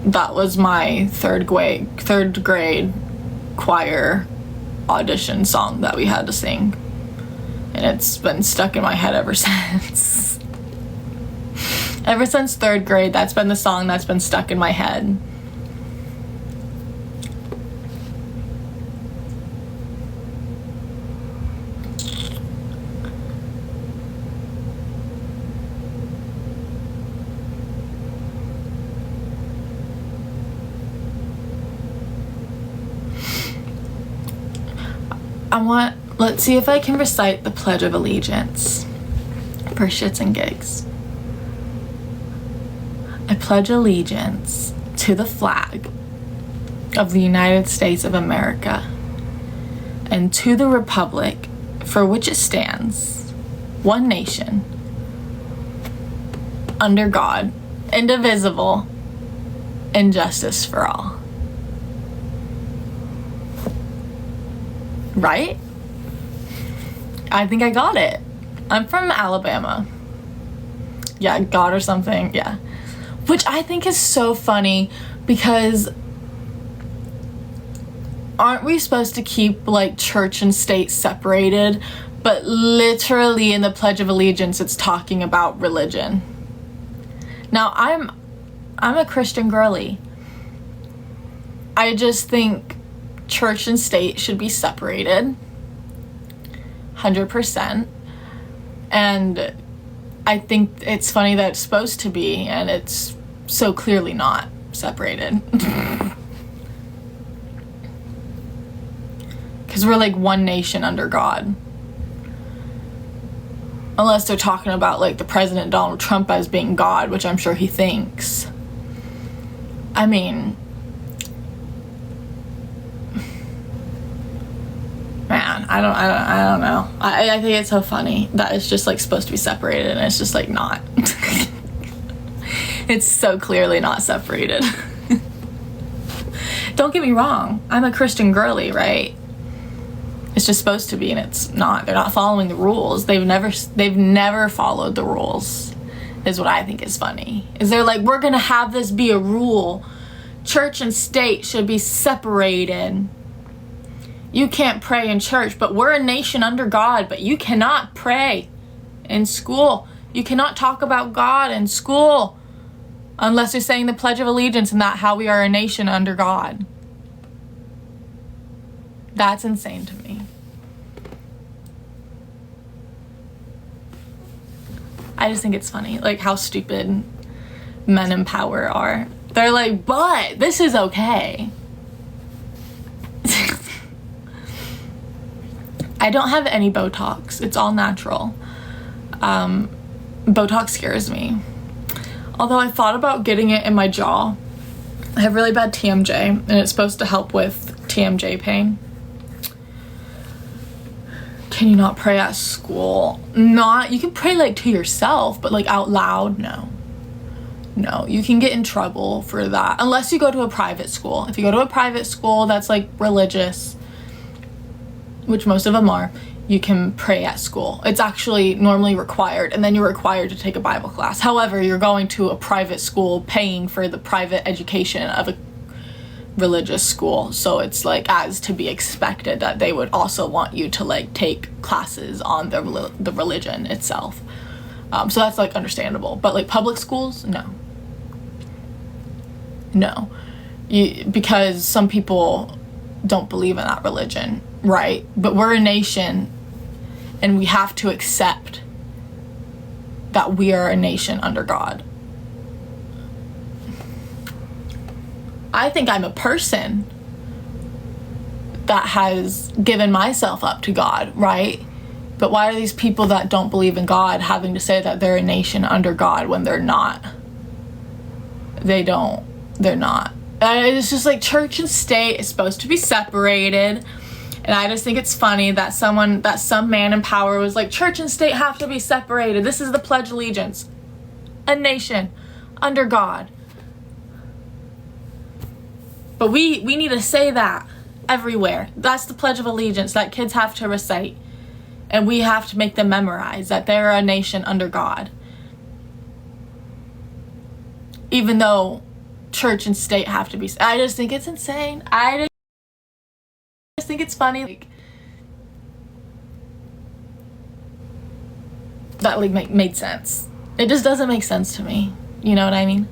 that was my third grade choir audition song that we had to sing. And it's been stuck in my head ever since. Ever since third grade, that's been the song that's been stuck in my head. Let's see if I can recite the Pledge of Allegiance for shits and gigs. I pledge allegiance to the flag of the United States of America and to the republic for which it stands, one nation, under God, indivisible, and justice for all. Right? I think I got it. I'm from Alabama. Yeah, God or something, yeah. Which I think is so funny because aren't we supposed to keep like church and state separated? But literally in the Pledge of Allegiance, it's talking about religion. Now, I'm a Christian girly. I just think church and state should be separated 100%. And I think it's funny that it's supposed to be, and it's so clearly not separated. Because we're like one nation under God. Unless they're talking about like the President Donald Trump as being God, which I'm sure he thinks. I mean, man, I don't know. I think it's so funny that it's just like supposed to be separated and it's just like not. It's so clearly not separated. Don't get me wrong, I'm a Christian girly, right? It's just supposed to be, and it's not. They're not following the rules. They've never followed the rules, is what I think is funny. Is they're like, we're gonna have this be a rule. Church and state should be separated. You can't pray in church, but we're a nation under God, but you cannot pray in school. You cannot talk about God in school unless you're saying the Pledge of Allegiance and that how we are a nation under God. That's insane to me. I just think it's funny, like how stupid men in power are. They're like, but this is okay. I don't have any Botox. It's all natural. Botox scares me. Although I thought about getting it in my jaw. I have really bad TMJ, and it's supposed to help with TMJ pain. Can you not pray at school? You can pray like to yourself, but like out loud, no. No, you can get in trouble for that. Unless you go to a private school. If you go to a private school that's like religious, which most of them are, you can pray at school. It's actually normally required, and then you're required to take a Bible class. However, you're going to a private school paying for the private education of a religious school, so it's like as to be expected that they would also want you to like take classes on the religion itself. So that's like understandable, but like public schools, no, because some people don't believe in that religion, right? But we're a nation, and we have to accept that we are a nation under God. I think I'm a person that has given myself up to God, right? But why are these people that don't believe in God having to say that they're a nation under God when they're not? They're not. It's just like church and state is supposed to be separated. And I just think it's funny that some man in power was like, church and state have to be separated. This is the Pledge of Allegiance. A nation under God. But we need to say that everywhere. That's the Pledge of Allegiance that kids have to recite. And we have to make them memorize that they're a nation under God. Even though church and state have to be. I just think it's insane. I just think it's funny. Like, that like made sense. It just doesn't make sense to me. You know what I mean?